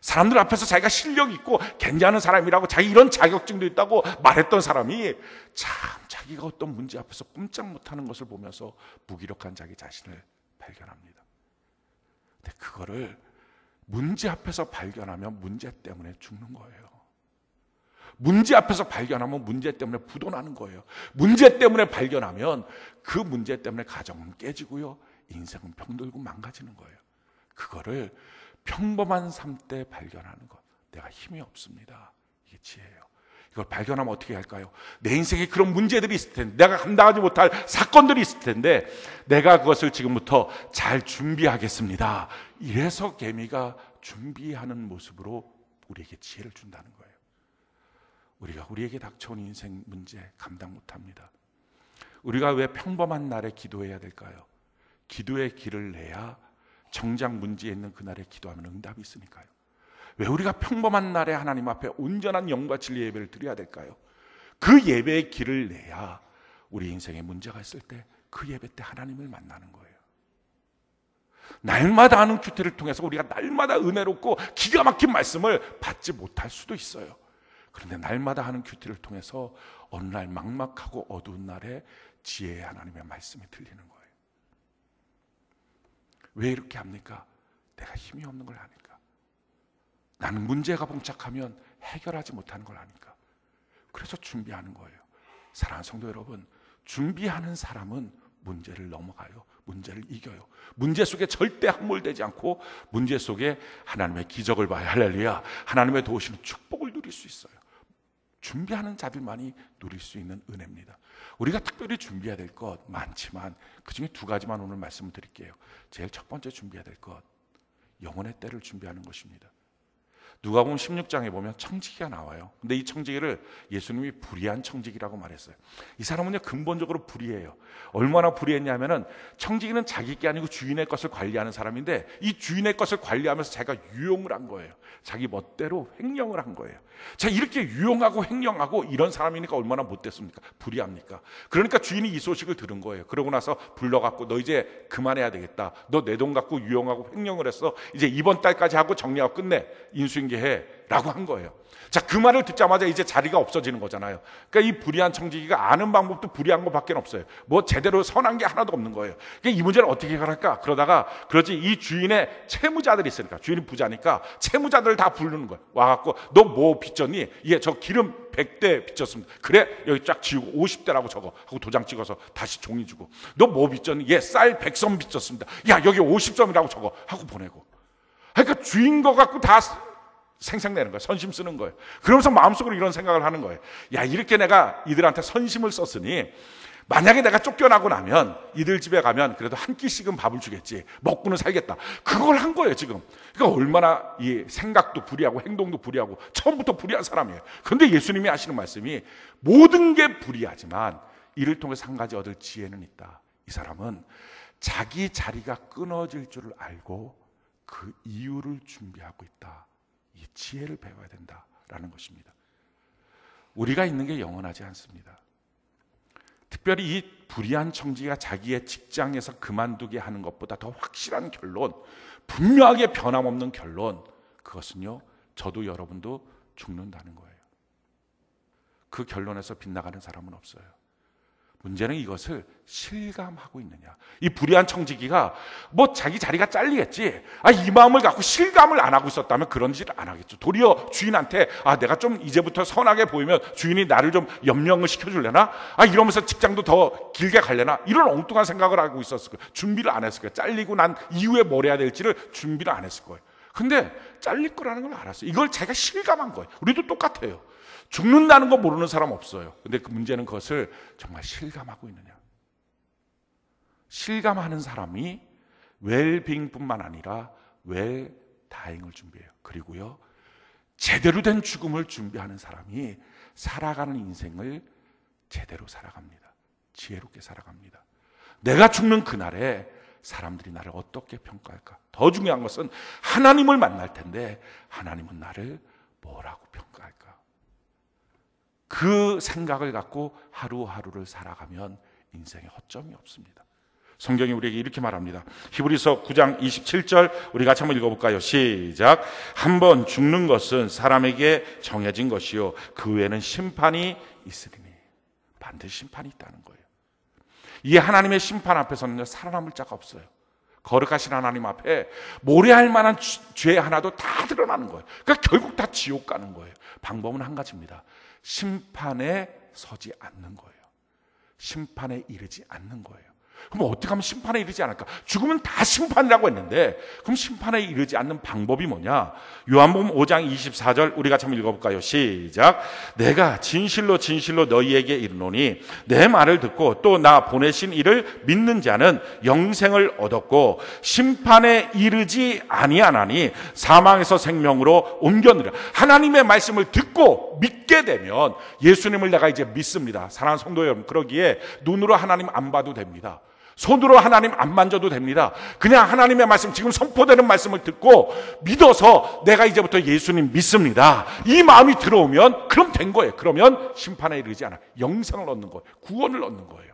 사람들 앞에서 자기가 실력 있고 괜찮은 사람이라고, 자기 이런 자격증도 있다고 말했던 사람이 참 자기가 어떤 문제 앞에서 꼼짝 못하는 것을 보면서 무기력한 자기 자신을 발견합니다. 근데 그거를 문제 앞에서 발견하면 문제 때문에 죽는 거예요. 문제 앞에서 발견하면 문제 때문에 부도나는 거예요. 문제 때문에 발견하면 그 문제 때문에 가정은 깨지고요, 인생은 병들고 망가지는 거예요. 그거를 평범한 삶 때 발견하는 것. 내가 힘이 없습니다. 이게 지혜예요. 이걸 발견하면 어떻게 할까요? 내 인생에 그런 문제들이 있을 텐데, 내가 감당하지 못할 사건들이 있을 텐데, 내가 그것을 지금부터 잘 준비하겠습니다. 이래서 개미가 준비하는 모습으로 우리에게 지혜를 준다는 거예요. 우리가 우리에게 닥쳐온 인생 문제 감당 못합니다. 우리가 왜 평범한 날에 기도해야 될까요? 기도의 길을 내야 정작 문제에 있는 그날에 기도하면 응답이 있으니까요. 왜 우리가 평범한 날에 하나님 앞에 온전한 영과 진리 예배를 드려야 될까요? 그 예배의 길을 내야 우리 인생에 문제가 있을 때 그 예배 때 하나님을 만나는 거예요. 날마다 하는 큐티를 통해서 우리가 날마다 은혜롭고 기가 막힌 말씀을 받지 못할 수도 있어요. 그런데 날마다 하는 큐티를 통해서 어느 날 막막하고 어두운 날에 지혜의 하나님의 말씀이 들리는 거예요. 왜 이렇게 합니까? 내가 힘이 없는 걸 아니까. 나는 문제가 봉착하면 해결하지 못하는 걸 아니까. 그래서 준비하는 거예요. 사랑하는 성도 여러분, 준비하는 사람은 문제를 넘어가요. 문제를 이겨요. 문제 속에 절대 함몰되지 않고 문제 속에 하나님의 기적을 봐야, 할렐루야, 하나님의 도우시는 축복을 누릴 수 있어요. 준비하는 자들만이 누릴 수 있는 은혜입니다. 우리가 특별히 준비해야 될 것 많지만 그중에 두 가지만 오늘 말씀을 드릴게요. 제일 첫 번째 준비해야 될 것, 영혼의 때를 준비하는 것입니다. 누가복음 16장에 보면 청지기가 나와요. 근데 이 청지기를 예수님이 불의한 청지기라고 말했어요. 이 사람은요, 근본적으로 불의해요. 얼마나 불의했냐면은, 청지기는 자기 게 아니고 주인의 것을 관리하는 사람인데, 이 주인의 것을 관리하면서 자기가 유용을 한 거예요. 자기 멋대로 횡령을 한 거예요. 자, 이렇게 유용하고 횡령하고 이런 사람이니까 얼마나 못됐습니까? 불의합니까? 그러니까 주인이 이 소식을 들은 거예요. 그러고 나서 불러갖고, 너 이제 그만해야 되겠다. 너 내 돈 갖고 유용하고 횡령을 했어. 이제 이번 달까지 하고 정리하고 끝내. 인수인계해. 라고 한 거예요. 자, 그 말을 듣자마자 이제 자리가 없어지는 거잖아요. 그러니까 이 불의한 청지기가 아는 방법도 불의한 것밖에 없어요. 뭐 제대로 선한 게 하나도 없는 거예요. 그러니까 이 문제를 어떻게 해결할까? 그러지 이 주인의 채무자들이 있으니까, 주인이 부자니까 채무자들을 다 부르는 거예요. 와갖고, 너 뭐 빚졌니? 예, 저 기름 100대 빚졌습니다. 그래, 여기 쫙 지우고 50대라고 적어 하고 도장 찍어서 다시 종이 주고, 너 뭐 빚졌니? 예, 쌀 100섬 빚졌습니다. 야, 여기 50섬이라고 적어 하고 보내고. 그러니까 주인 거 갖고 다 생색내는 거예요. 선심 쓰는 거예요. 그러면서 마음속으로 이런 생각을 하는 거예요. 야, 이렇게 내가 이들한테 선심을 썼으니 만약에 내가 쫓겨나고 나면 이들 집에 가면 그래도 한 끼씩은 밥을 주겠지. 먹고는 살겠다. 그걸 한 거예요, 지금. 그러니까 얼마나 이 생각도 불의하고 행동도 불의하고 처음부터 불의한 사람이에요. 그런데 예수님이 하시는 말씀이, 모든 게 불의하지만 이를 통해서 한 가지 얻을 지혜는 있다. 이 사람은 자기 자리가 끊어질 줄을 알고 그 이유를 준비하고 있다. 이 지혜를 배워야 된다라는 것입니다. 우리가 있는 게 영원하지 않습니다. 특별히 이 불의한 청지기가 자기의 직장에서 그만두게 하는 것보다 더 확실한 결론, 분명하게 변함없는 결론, 그것은요, 저도 여러분도 죽는다는 거예요. 그 결론에서 빗나가는 사람은 없어요. 문제는 이것을 실감하고 있느냐. 이 불의한 청지기가 뭐 자기 자리가 잘리겠지, 이 마음을 갖고 실감을 안 하고 있었다면 그런 짓을 안 하겠죠. 도리어 주인한테 내가 좀 이제부터 선하게 보이면 주인이 나를 좀 연명을 시켜줄래나, 이러면서 직장도 더 길게 갈래나, 이런 엉뚱한 생각을 하고 있었을 거예요. 준비를 안 했을 거예요. 잘리고 난 이후에 뭘 해야 될지를 준비를 안 했을 거예요. 근데 잘릴 거라는 걸 알았어요. 이걸 자기가 실감한 거예요. 우리도 똑같아요. 죽는다는 거 모르는 사람 없어요. 근데 그 문제는 그것을 정말 실감하고 있느냐. 실감하는 사람이 웰빙뿐만 아니라 웰다잉을 준비해요. 그리고요, 제대로 된 죽음을 준비하는 사람이 살아가는 인생을 제대로 살아갑니다. 지혜롭게 살아갑니다. 내가 죽는 그날에 사람들이 나를 어떻게 평가할까? 더 중요한 것은 하나님을 만날 텐데 하나님은 나를 뭐라고 평가할까? 그 생각을 갖고 하루하루를 살아가면 인생에 허점이 없습니다. 성경이 우리에게 이렇게 말합니다. 히브리서 9장 27절 우리 같이 한번 읽어볼까요? 시작. 한번 죽는 것은 사람에게 정해진 것이요 그 외에는 심판이 있으리니. 반드시 심판이 있다는 거예요. 이 하나님의 심판 앞에서는 살아남을 자가 없어요. 거룩하신 하나님 앞에 모래할 만한 죄 하나도 다 드러나는 거예요. 그러니까 결국 다 지옥 가는 거예요. 방법은 한 가지입니다. 심판에 서지 않는 거예요. 심판에 이르지 않는 거예요. 그럼 어떻게 하면 심판에 이르지 않을까? 죽으면 다 심판이라고 했는데 그럼 심판에 이르지 않는 방법이 뭐냐? 요한복음 5장 24절 우리 같이 한번 읽어볼까요? 시작. 내가 진실로 진실로 너희에게 이르노니 내 말을 듣고 또 나 보내신 이를 믿는 자는 영생을 얻었고 심판에 이르지 아니하나니 사망에서 생명으로 옮겨느라. 하나님의 말씀을 듣고 믿게 되면 예수님을 내가 이제 믿습니다. 사랑하는 성도 여러분, 그러기에 눈으로 하나님 안 봐도 됩니다. 손으로 하나님 안 만져도 됩니다. 그냥 하나님의 말씀, 지금 선포되는 말씀을 듣고 믿어서 내가 이제부터 예수님 믿습니다. 이 마음이 들어오면 그럼 된 거예요. 그러면 심판에 이르지 않아. 영생을 얻는 거예요. 구원을 얻는 거예요.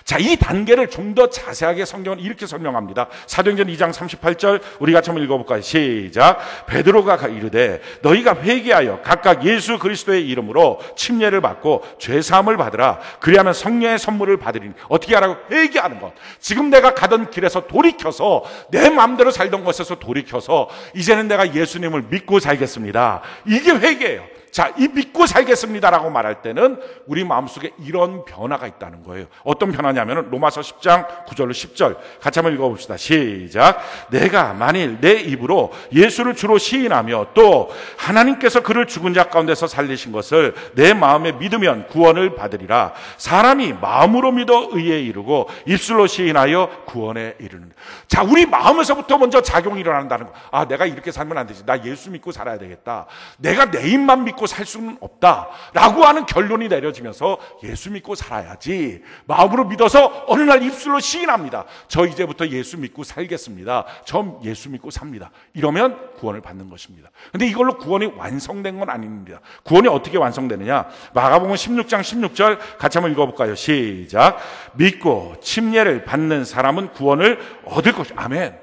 자, 이 단계를 좀 더 자세하게 성경은 이렇게 설명합니다. 사도행전 2장 38절 우리 같이 한번 읽어볼까요? 시작. 베드로가 이르되 너희가 회개하여 각각 예수 그리스도의 이름으로 침례를 받고 죄사함을 받으라. 그리하면 성령의 선물을 받으리니. 어떻게 하라고? 회개하는 것. 지금 내가 가던 길에서 돌이켜서 내 마음대로 살던 것에서 돌이켜서 이제는 내가 예수님을 믿고 살겠습니다. 이게 회개예요. 자, 이 믿고 살겠습니다라고 말할 때는 우리 마음속에 이런 변화가 있다는 거예요. 어떤 변화냐면 로마서 10장 9절로 10절 같이 한번 읽어봅시다. 시작. 내가 만일 내 입으로 예수를 주로 시인하며 또 하나님께서 그를 죽은 자 가운데서 살리신 것을 내 마음에 믿으면 구원을 받으리라. 사람이 마음으로 믿어 의에 이르고 입술로 시인하여 구원에 이르는. 자, 우리 마음에서부터 먼저 작용이 일어난다는 거. 내가 이렇게 살면 안 되지. 나 예수 믿고 살아야 되겠다. 내가 내 입만 믿고 살 수는 없다라고 하는 결론이 내려지면서 예수 믿고 살아야지. 마음으로 믿어서 어느 날 입술로 시인합니다. 저 이제부터 예수 믿고 살겠습니다. 저 예수 믿고 삽니다. 이러면 구원을 받는 것입니다. 근데 이걸로 구원이 완성된 건 아닙니다. 구원이 어떻게 완성되느냐? 마가복음 16장 16절 같이 한번 읽어볼까요? 시작. 믿고 침례를 받는 사람은 구원을 얻을 것이다. 아멘.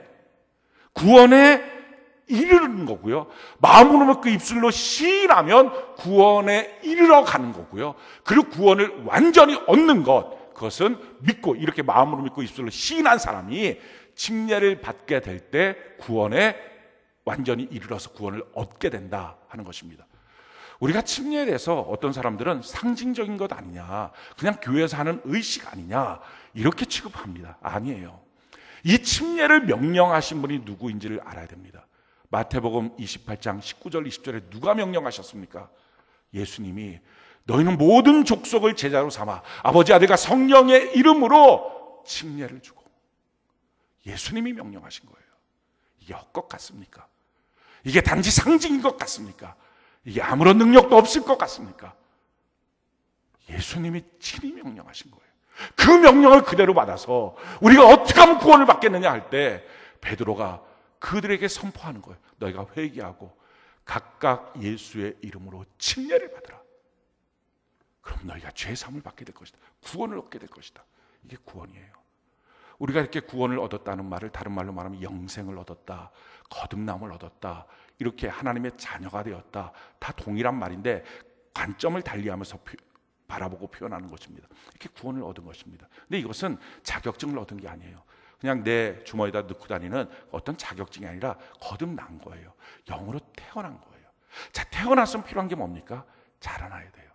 구원에 이르는 거고요. 마음으로 믿고 입술로 시인하면 구원에 이르러 가는 거고요. 그리고 구원을 완전히 얻는 것, 그것은 믿고 이렇게 마음으로 믿고 입술로 시인한 사람이 침례를 받게 될 때 구원에 완전히 이르러서 구원을 얻게 된다 하는 것입니다. 우리가 침례에 대해서 어떤 사람들은 상징적인 것 아니냐, 그냥 교회에서 하는 의식 아니냐 이렇게 취급합니다. 아니에요. 이 침례를 명령하신 분이 누구인지를 알아야 됩니다. 마태복음 28장 19절 20절에 누가 명령하셨습니까? 예수님이 너희는 모든 족속을 제자로 삼아 아버지 아들과 성령의 이름으로 침례를 주고. 예수님이 명령하신 거예요. 이게 헛것 같습니까? 이게 단지 상징인 것 같습니까? 이게 아무런 능력도 없을 것 같습니까? 예수님이 친히 명령하신 거예요. 그 명령을 그대로 받아서 우리가 어떻게 하면 구원을 받겠느냐 할 때 베드로가 그들에게 선포하는 거예요. 너희가 회개하고 각각 예수의 이름으로 침례를 받으라. 그럼 그럼 너희가 죄 사함을 받게 될 것이다. 구원을 얻게 될 것이다. 이게 구원이에요. 우리가 이렇게 구원을 얻었다는 말을 다른 말로 말하면 영생을 얻었다, 거듭남을 얻었다, 이렇게 하나님의 자녀가 되었다, 다 동일한 말인데 관점을 달리하면서 바라보고 표현하는 것입니다. 이렇게 구원을 얻은 것입니다. 근데 이것은 자격증을 얻은 게 아니에요. 그냥 내 주머니에다 넣고 다니는 어떤 자격증이 아니라 거듭난 거예요. 영으로 태어난 거예요. 자, 태어났으면 필요한 게 뭡니까? 자라나야 돼요.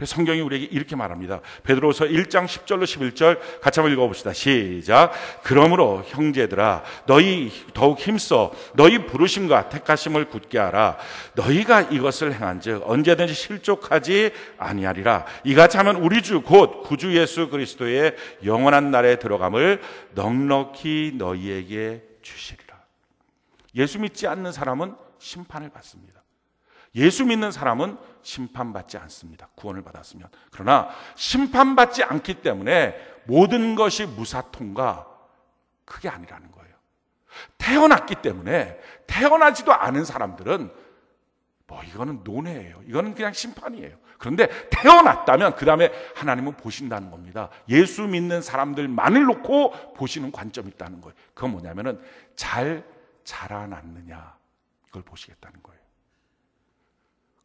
그래서 성경이 우리에게 이렇게 말합니다. 베드로서 1장 10절로 11절 같이 한번 읽어봅시다. 시작. 그러므로 형제들아 너희 더욱 힘써 너희 부르심과 택하심을 굳게 하라. 너희가 이것을 행한즉 언제든지 실족하지 아니하리라. 이같이 하면 우리 주 곧 구주 예수 그리스도의 영원한 날에 들어감을 넉넉히 너희에게 주시리라. 예수 믿지 않는 사람은 심판을 받습니다. 예수 믿는 사람은 심판받지 않습니다. 구원을 받았으면. 그러나 심판받지 않기 때문에 모든 것이 무사통과 그게 아니라는 거예요. 태어났기 때문에 태어나지도 않은 사람들은 이거는 논외예요. 이거는 그냥 심판이에요. 그런데 태어났다면 그 다음에 하나님은 보신다는 겁니다. 예수 믿는 사람들만을 놓고 보시는 관점이 있다는 거예요. 그건 뭐냐면은 잘 자라났느냐 이걸 보시겠다는 거예요.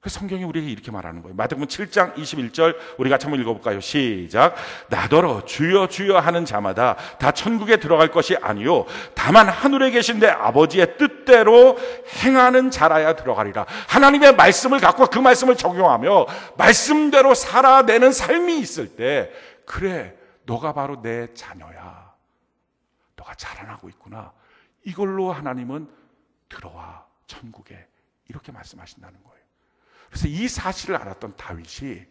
그래서 성경이 우리에게 이렇게 말하는 거예요. 마태복음 7장 21절 우리 같이 한번 읽어볼까요? 시작. 나더러 주여 주여 하는 자마다 다 천국에 들어갈 것이 아니요 다만 하늘에 계신 내 아버지의 뜻대로 행하는 자라야 들어가리라. 하나님의 말씀을 갖고 그 말씀을 적용하며 말씀대로 살아내는 삶이 있을 때 그래 너가 바로 내 자녀야. 너가 자라나고 있구나. 이걸로 하나님은 들어와 천국에 이렇게 말씀하신다는 거예요. 그래서 이 사실을 알았던 다윗이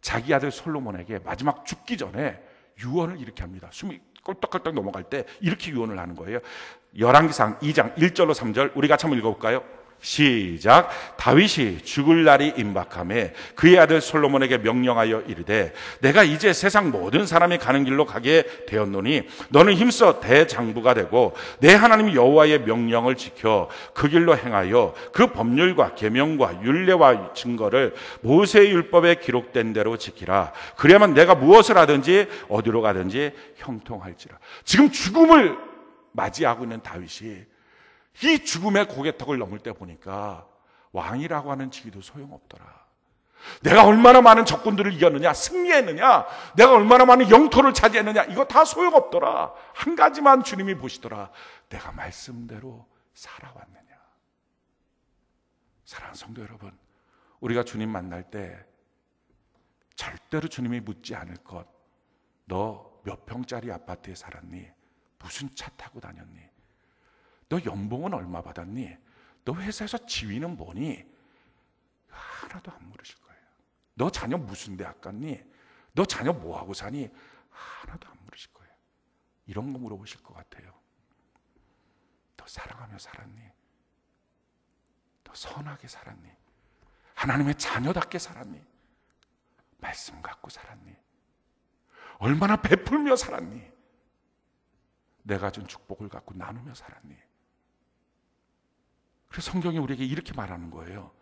자기 아들 솔로몬에게 마지막 죽기 전에 유언을 이렇게 합니다. 숨이 꼴떡꼴떡 넘어갈 때 이렇게 유언을 하는 거예요. 열왕기상 2장 1절로 3절 우리 같이 한번 읽어볼까요? 시작. 다윗이 죽을 날이 임박하매 그의 아들 솔로몬에게 명령하여 이르되 내가 이제 세상 모든 사람이 가는 길로 가게 되었노니 너는 힘써 대장부가 되고 내 하나님 여호와의 명령을 지켜 그 길로 행하여 그 법률과 계명과 율례와 증거를 모세의 율법에 기록된 대로 지키라. 그래야만 내가 무엇을 하든지 어디로 가든지 형통할지라. 지금 죽음을 맞이하고 있는 다윗이 이 죽음의 고개턱을 넘을 때 보니까 왕이라고 하는 직위도 소용없더라. 내가 얼마나 많은 적군들을 이겼느냐, 승리했느냐, 내가 얼마나 많은 영토를 차지했느냐, 이거 다 소용없더라. 한 가지만 주님이 보시더라. 내가 말씀대로 살아왔느냐. 사랑하는 성도 여러분, 우리가 주님 만날 때 절대로 주님이 묻지 않을 것. 너 몇 평짜리 아파트에 살았니? 무슨 차 타고 다녔니? 너 연봉은 얼마 받았니? 너 회사에서 지위는 뭐니? 하나도 안 물으실 거예요. 너 자녀 무슨 대학 갔니? 너 자녀 뭐하고 사니? 하나도 안 물으실 거예요. 이런 거 물어보실 것 같아요. 너 사랑하며 살았니? 너 선하게 살았니? 하나님의 자녀답게 살았니? 말씀 갖고 살았니? 얼마나 베풀며 살았니? 내가 준 축복을 갖고 나누며 살았니? 그래서 성경이 우리에게 이렇게 말하는 거예요.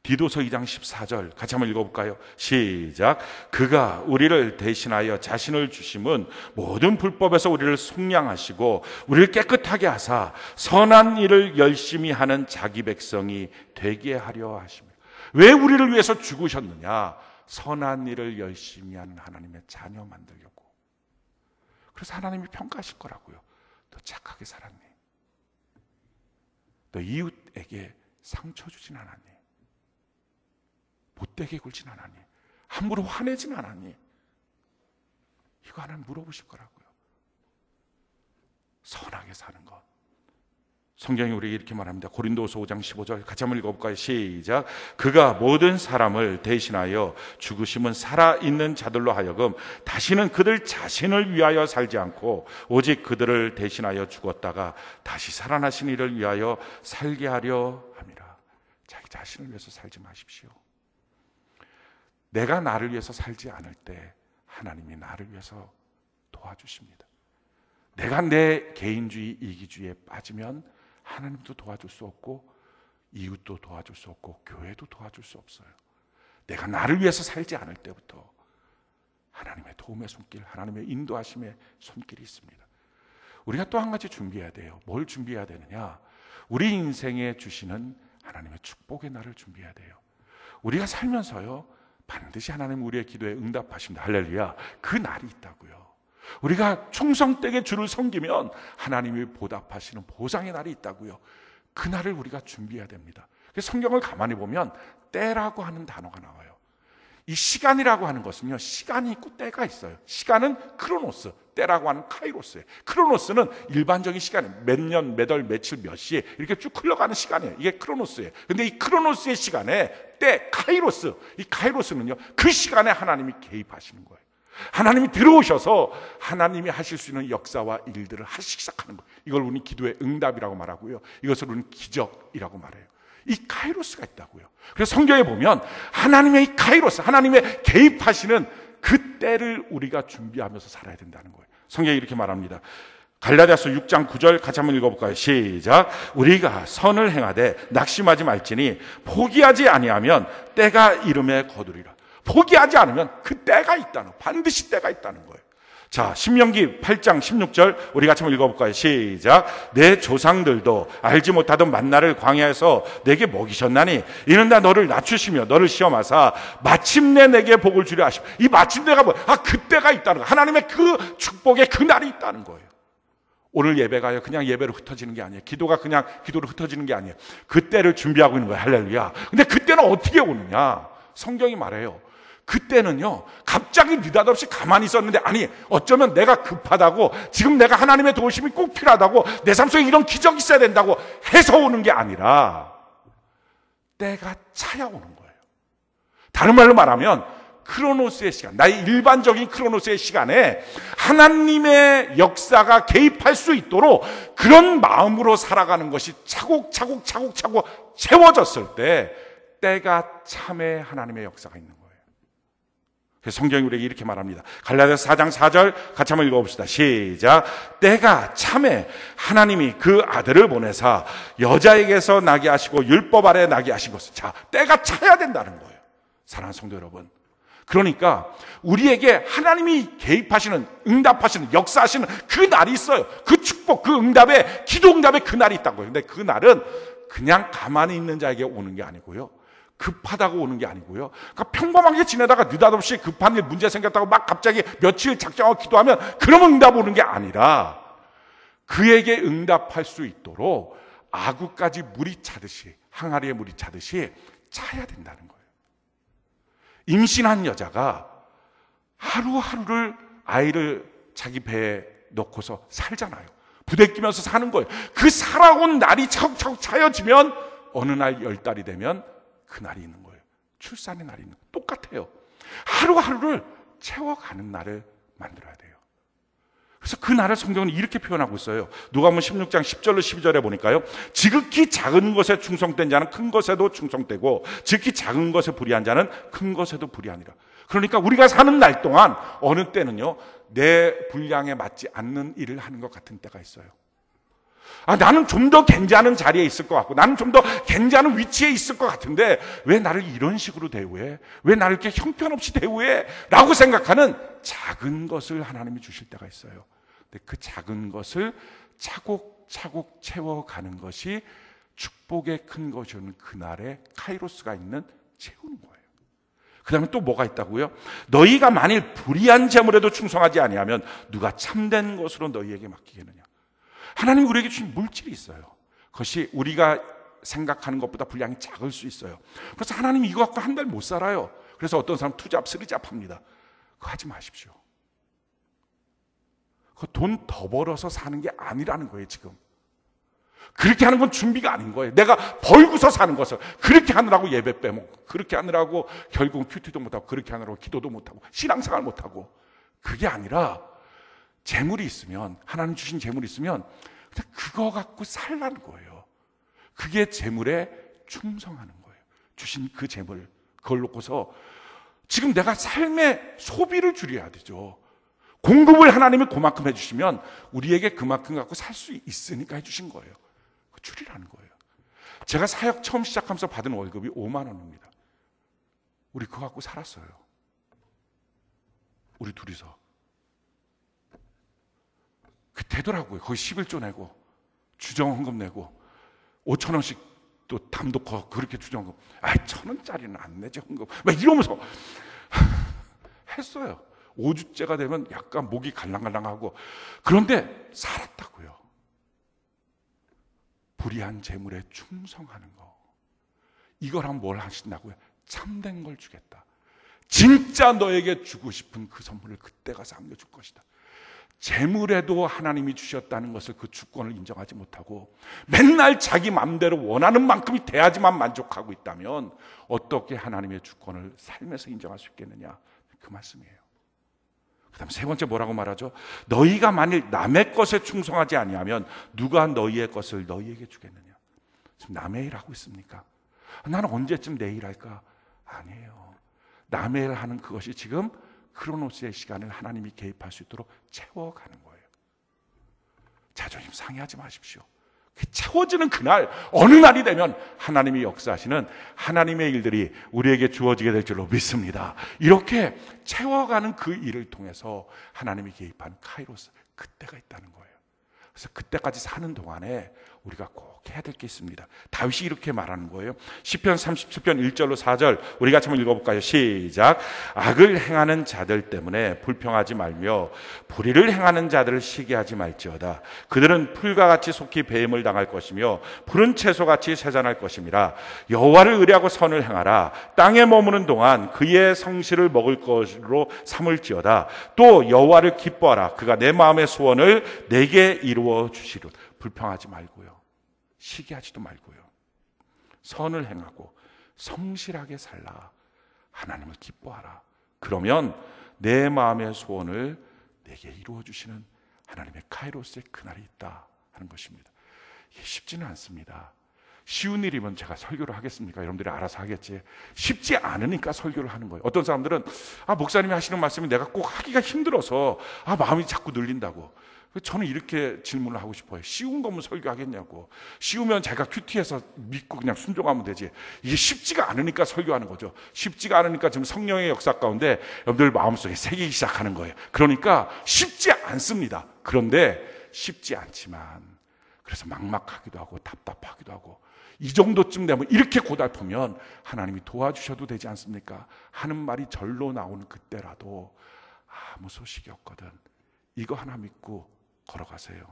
디도서 2장 14절 같이 한번 읽어볼까요? 시작. 그가 우리를 대신하여 자신을 주심은 모든 불법에서 우리를 속량하시고 우리를 깨끗하게 하사 선한 일을 열심히 하는 자기 백성이 되게 하려 하십니다. 왜 우리를 위해서 죽으셨느냐? 선한 일을 열심히 하는 하나님의 자녀 만들려고. 그래서 하나님이 평가하실 거라고요. 너 착하게 살았니? 너 이웃에게 상처 주진 않았니? 못되게 굴진 않았니? 함부로 화내진 않았니? 이거 하나님 물어보실 거라고요. 선하게 사는 것. 성경이 우리에게 이렇게 말합니다. 고린도서 5장 15절 같이 한번 읽어볼까요? 시작. 그가 모든 사람을 대신하여 죽으심은 살아있는 자들로 하여금 다시는 그들 자신을 위하여 살지 않고 오직 그들을 대신하여 죽었다가 다시 살아나신 이를 위하여 살게 하려 함이라. 자기 자신을 위해서 살지 마십시오. 내가 나를 위해서 살지 않을 때 하나님이 나를 위해서 도와주십니다. 내가 내 개인주의, 이기주의에 빠지면 하나님도 도와줄 수 없고 이웃도 도와줄 수 없고 교회도 도와줄 수 없어요. 내가 나를 위해서 살지 않을 때부터 하나님의 도움의 손길, 하나님의 인도하심의 손길이 있습니다. 우리가 또 한 가지 준비해야 돼요. 뭘 준비해야 되느냐? 우리 인생에 주시는 하나님의 축복의 날을 준비해야 돼요. 우리가 살면서요, 반드시 하나님 우리의 기도에 응답하십니다. 할렐루야. 그 날이 있다고요. 우리가 충성되게 주를 섬기면 하나님이 보답하시는 보상의 날이 있다고요. 그 날을 우리가 준비해야 됩니다. 성경을 가만히 보면 때라고 하는 단어가 나와요. 이 시간이라고 하는 것은요, 시간이 있고 때가 있어요. 시간은 크로노스, 때라고 하는 카이로스예요. 크로노스는 일반적인 시간이에요. 몇 년, 몇 월, 며칠, 몇 시에 이렇게 쭉 흘러가는 시간이에요. 이게 크로노스예요. 근데 이 크로노스의 시간에 때, 카이로스, 이 카이로스는요, 그 시간에 하나님이 개입하시는 거예요. 하나님이 들어오셔서 하나님이 하실 수 있는 역사와 일들을 하시기 시작하는 거예요. 이걸 우리는 기도의 응답이라고 말하고요, 이것을 우리는 기적이라고 말해요. 이 카이로스가 있다고요. 그래서 성경에 보면 하나님의 이 카이로스, 하나님의 개입하시는 그 때를 우리가 준비하면서 살아야 된다는 거예요. 성경이 이렇게 말합니다. 갈라디아서 6장 9절 같이 한번 읽어볼까요? 시작. 우리가 선을 행하되 낙심하지 말지니 포기하지 아니하면 때가 이름에 거두리라. 포기하지 않으면 그 때가 있다는 거예요. 반드시 때가 있다는 거예요. 자, 신명기 8장 16절 우리 같이 한번 읽어볼까요? 시작. 내 조상들도 알지 못하던 만나를 광야에서 내게 먹이셨나니 이는 다 너를 낮추시며 너를 시험하사 마침내 내게 복을 주려 하시고, 이 마침내가 뭐예요? 그때가 있다는 거예요. 하나님의 그 축복의 그 날이 있다는 거예요. 오늘 예배가요, 그냥 예배로 흩어지는 게 아니에요. 기도가 그냥 기도로 흩어지는 게 아니에요. 그때를 준비하고 있는 거예요. 할렐루야. 근데 그때는 어떻게 오느냐? 성경이 말해요. 그때는요, 갑자기 느닷없이 가만히 있었는데, 아니 어쩌면 내가 급하다고, 지금 내가 하나님의 도우심이 꼭 필요하다고, 내 삶 속에 이런 기적이 있어야 된다고 해서 오는 게 아니라 때가 차야 오는 거예요. 다른 말로 말하면 크로노스의 시간, 나의 일반적인 크로노스의 시간에 하나님의 역사가 개입할 수 있도록 그런 마음으로 살아가는 것이 차곡차곡 채워졌을 때 때가 참에 하나님의 역사가 있는 거예요. 그래서 성경이 우리에게 이렇게 말합니다. 갈라디아서 4장 4절 같이 한번 읽어봅시다. 시작. 때가 참에 하나님이 그 아들을 보내사 여자에게서 나게 하시고 율법 아래 나게 하신 것을, 자, 때가 차야 된다는 거예요. 사랑하는 성도 여러분, 그러니까 우리에게 하나님이 개입하시는, 응답하시는, 역사하시는 그 날이 있어요. 그 축복, 그 응답의, 기도 응답의 그 날이 있다고요. 근데 그 날은 그냥 가만히 있는 자에게 오는 게 아니고요, 급하다고 오는 게 아니고요, 그러니까 평범하게 지내다가 느닷없이 급한 일, 문제 생겼다고 막 갑자기 며칠 작정하고 기도하면 그러면 응답 오는 게 아니라, 그에게 응답할 수 있도록 아구까지 물이 차듯이, 항아리에 물이 차듯이 차야 된다는 거예요. 임신한 여자가 하루하루를 아이를 자기 배에 넣고서 살잖아요. 부대끼면서 사는 거예요. 그 살아온 날이 차곡차곡 차여지면 어느 날 10달이 되면 그 날이 있는 거예요. 출산의 날이 있는 거예요. 똑같아요. 하루하루를 채워가는 날을 만들어야 돼요. 그래서 그 날을 성경은 이렇게 표현하고 있어요. 누가복음 16장 10절로 12절에 보니까요, 지극히 작은 것에 충성된 자는 큰 것에도 충성되고 지극히 작은 것에 불의한 자는 큰 것에도 불의하니라. 그러니까 우리가 사는 날 동안 어느 때는요, 내 분량에 맞지 않는 일을 하는 것 같은 때가 있어요. 나는 좀 더 괜찮은 자리에 있을 것 같고, 나는 좀 더 괜찮은 위치에 있을 것 같은데 왜 나를 이런 식으로 대우해? 왜 나를 이렇게 형편없이 대우해? 라고 생각하는 작은 것을 하나님이 주실 때가 있어요. 근데 그 작은 것을 차곡차곡 채워가는 것이 축복의 큰 것이오는 그날의 카이로스가 있는 채우는 거예요. 그 다음에 또 뭐가 있다고요? 너희가 만일 불의한 재물에도 충성하지 아니하면 누가 참된 것으로 너희에게 맡기겠느냐. 하나님이 우리에게 주신 물질이 있어요. 그것이 우리가 생각하는 것보다 분량이 작을 수 있어요. 그래서 하나님이 이거 갖고 한 달 못 살아요. 그래서 어떤 사람 투잡, 쓰리잡 합니다. 그거 하지 마십시오. 그 돈 더 벌어서 사는 게 아니라는 거예요, 지금. 그렇게 하는 건 준비가 아닌 거예요. 내가 벌고서 사는 것을 그렇게 하느라고 예배 빼먹고, 그렇게 하느라고 결국은 큐티도 못하고, 그렇게 하느라고 기도도 못하고, 신앙생활 못하고, 그게 아니라 재물이 있으면, 하나님 주신 재물이 있으면 그냥 그거 갖고 살라는 거예요. 그게 재물에 충성하는 거예요. 주신 그 재물, 그걸 놓고서 지금 내가 삶의 소비를 줄여야 되죠. 공급을 하나님이 그만큼 해주시면 우리에게 그만큼 갖고 살 수 있으니까 해주신 거예요. 줄이라는 거예요. 제가 사역 처음 시작하면서 받은 월급이 5만 원입니다. 우리 그거 갖고 살았어요. 우리 둘이서. 그 되더라고요. 거기 11조 내고 주정헌금 내고 5,000원씩 또 담독허 그렇게 주정헌금. 1,000원짜리는 안 내지 헌금. 막 이러면서 했어요. 5주째가 되면 약간 목이 갈랑갈랑하고. 그런데 살았다고요. 불의한 재물에 충성하는 거. 이거랑 뭘 하신다고요? 참된 걸 주겠다. 진짜 너에게 주고 싶은 그 선물을 그때 가서 안겨줄 것이다. 재물에도 하나님이 주셨다는 것을, 그 주권을 인정하지 못하고 맨날 자기 마음대로 원하는 만큼이 돼야지만 만족하고 있다면 어떻게 하나님의 주권을 삶에서 인정할 수 있겠느냐, 그 말씀이에요. 그 다음 세 번째 뭐라고 말하죠? 너희가 만일 남의 것에 충성하지 아니하면 누가 너희의 것을 너희에게 주겠느냐. 지금 남의 일 하고 있습니까? 나는 언제쯤 내 일 할까? 아니에요. 남의 일 하는 그것이 지금 크로노스의 시간을 하나님이 개입할 수 있도록 채워가는 거예요. 자존심 상해하지 마십시오. 채워지는 그날, 어느 날이 되면 하나님이 역사하시는 하나님의 일들이 우리에게 주어지게 될 줄로 믿습니다. 이렇게 채워가는 그 일을 통해서 하나님이 개입한 카이로스, 그때가 있다는 거예요. 그래서 그때까지 사는 동안에 우리가 꼭 해야 될 게 있습니다. 다윗이 이렇게 말하는 거예요. 시편 37편 1절로 4절 우리 같이 한번 읽어볼까요? 시작. 악을 행하는 자들 때문에 불평하지 말며 불의를 행하는 자들을 시기하지 말지어다. 그들은 풀과 같이 속히 배임을 당할 것이며 푸른 채소같이 쇠잔할 것임이라. 여호와를 의뢰하고 선을 행하라. 땅에 머무는 동안 그의 성실을 먹을 것으로 삼을지어다. 또 여호와를 기뻐하라. 그가 내 마음의 소원을 내게 이루어 주시리라. 불평하지 말고요. 시기하지도 말고요. 선을 행하고 성실하게 살라. 하나님을 기뻐하라. 그러면 내 마음의 소원을 내게 이루어 주시는 하나님의 카이로스의 그날이 있다 하는 것입니다. 이게 쉽지는 않습니다. 쉬운 일이면 제가 설교를 하겠습니까? 여러분들이 알아서 하겠지. 쉽지 않으니까 설교를 하는 거예요. 어떤 사람들은 목사님이 하시는 말씀이 내가 꼭 하기가 힘들어서 마음이 자꾸 늘린다고. 저는 이렇게 질문을 하고 싶어요. 쉬운 거면 설교하겠냐고. 쉬우면 제가 큐티해서 믿고 그냥 순종하면 되지. 이게 쉽지가 않으니까 설교하는 거죠. 쉽지가 않으니까 지금 성령의 역사 가운데 여러분들 마음속에 새기기 시작하는 거예요. 그러니까 쉽지 않습니다. 그런데 쉽지 않지만, 그래서 막막하기도 하고 답답하기도 하고, 이 정도쯤 되면, 이렇게 고달프면 하나님이 도와주셔도 되지 않습니까? 하는 말이 절로 나오는 그때라도 아무 소식이 없거든. 이거 하나 믿고 걸어가세요.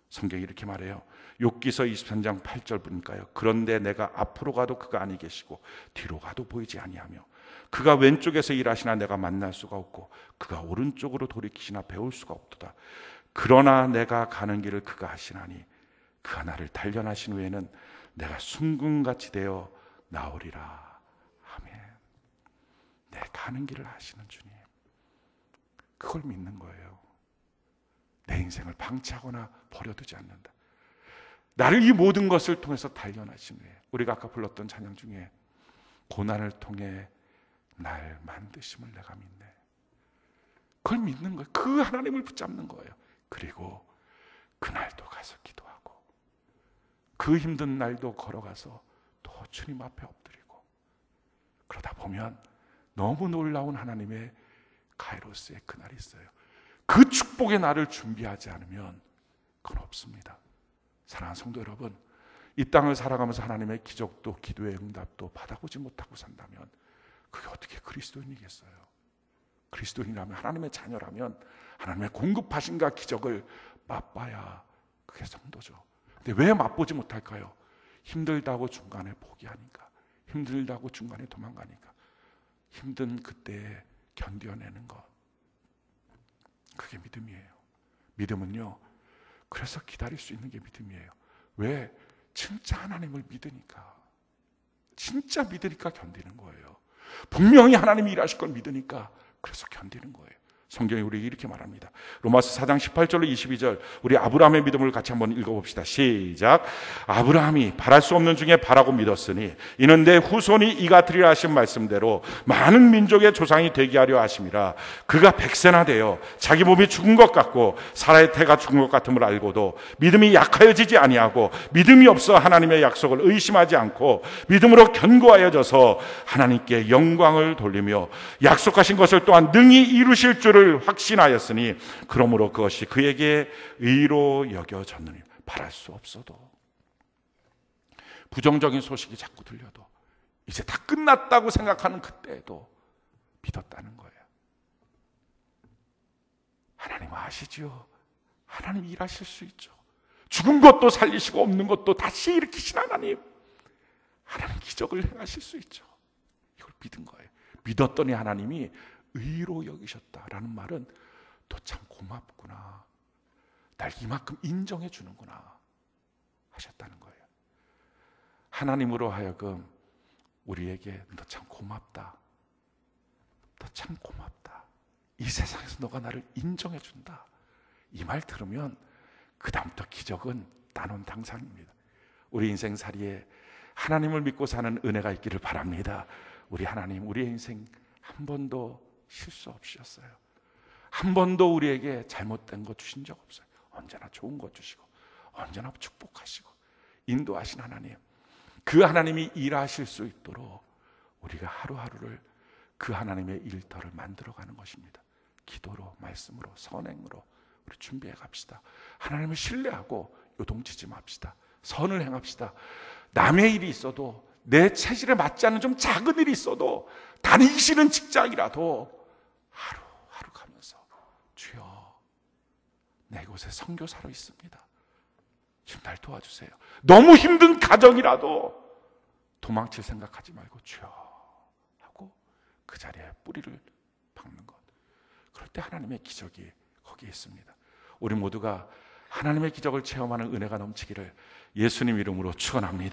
성경이 이렇게 말해요. 욥기서 23장 8절 보니까요. 그런데 내가 앞으로 가도 그가 아니 계시고 뒤로 가도 보이지 아니하며 그가 왼쪽에서 일하시나 내가 만날 수가 없고 그가 오른쪽으로 돌이키시나 배울 수가 없도다. 그러나 내가 가는 길을 그가 하시나니 그가 나를 단련하신 후에는 내가 순금같이 되어 나오리라. 아멘. 내 가는 길을 하시는 주님, 그걸 믿는 거예요. 내 인생을 방치하거나 버려두지 않는다. 나를 이 모든 것을 통해서 단련하신 후에, 우리가 아까 불렀던 찬양 중에 고난을 통해 날 만드심을 내가 믿네. 그걸 믿는 거예요. 그 하나님을 붙잡는 거예요. 그리고 그날도 가서 기도하고 그 힘든 날도 걸어가서 또 주님 앞에 엎드리고, 그러다 보면 너무 놀라운 하나님의 카이로스의 그날이 있어요. 그 축복의 날을 준비하지 않으면 그건 없습니다. 사랑하는 성도 여러분, 이 땅을 살아가면서 하나님의 기적도 기도의 응답도 받아보지 못하고 산다면 그게 어떻게 그리스도인이겠어요? 그리스도인이라면, 하나님의 자녀라면 하나님의 공급하신가 기적을 맛봐야 그게 성도죠. 근데 왜 맛보지 못할까요? 힘들다고 중간에 포기하니까, 힘들다고 중간에 도망가니까. 힘든 그때에 견뎌내는 것, 그게 믿음이에요. 믿음은요, 그래서 기다릴 수 있는 게 믿음이에요. 왜? 진짜 하나님을 믿으니까. 진짜 믿으니까 견디는 거예요. 분명히 하나님이 일하실 걸 믿으니까 그래서 견디는 거예요. 성경이 우리에게 이렇게 말합니다. 로마서 4장 18절로 22절 우리 아브라함의 믿음을 같이 한번 읽어봅시다. 시작. 아브라함이 바랄 수 없는 중에 바라고 믿었으니 이는 내 후손이 이 같으리라 하신 말씀대로 많은 민족의 조상이 되게 하려 하심이라. 그가 100세나 되어 자기 몸이 죽은 것 같고 사라의 태가 죽은 것 같음을 알고도 믿음이 약하여지지 아니하고 믿음이 없어 하나님의 약속을 의심하지 않고 믿음으로 견고하여져서 하나님께 영광을 돌리며 약속하신 것을 또한 능히 이루실 줄 줄을 확신하였으니 그러므로 그것이 그에게 의로 여겨졌느니 바랄 수 없어도. 부정적인 소식이 자꾸 들려도 이제 다 끝났다고 생각하는 그때에도 믿었다는 거예요. 하나님 아시죠? 하나님 일하실 수 있죠. 죽은 것도 살리시고 없는 것도 다시 일으키신 하나님, 하나님 기적을 행하실 수 있죠. 이걸 믿은 거예요. 믿었더니 하나님이 의로 여기셨다라는 말은 너 참 고맙구나, 날 이만큼 인정해 주는구나 하셨다는 거예요. 하나님으로 하여금 우리에게 너 참 고맙다, 너 참 고맙다, 이 세상에서 너가 나를 인정해 준다, 이 말 들으면 그 다음부터 기적은 따놓은 당상입니다. 우리 인생살이에 하나님을 믿고 사는 은혜가 있기를 바랍니다. 우리 하나님, 우리의 인생 한 번도 실수 없으셨어요. 한 번도 우리에게 잘못된 것 주신 적 없어요. 언제나 좋은 것 주시고 언제나 축복하시고 인도하신 하나님, 그 하나님이 일하실 수 있도록 우리가 하루하루를 그 하나님의 일터를 만들어가는 것입니다. 기도로, 말씀으로, 선행으로 우리 준비해 갑시다. 하나님을 신뢰하고 요동치지 맙시다. 선을 행합시다. 남의 일이 있어도, 내 체질에 맞지 않는 좀 작은 일이 있어도, 다니기 싫은 직장이라도 하루하루 가면서 주여, 내 이곳에 선교사로 있습니다, 지금 날 도와주세요. 너무 힘든 가정이라도 도망칠 생각하지 말고 주여 하고 그 자리에 뿌리를 박는 것. 그럴 때 하나님의 기적이 거기에 있습니다. 우리 모두가 하나님의 기적을 체험하는 은혜가 넘치기를 예수님 이름으로 축원합니다.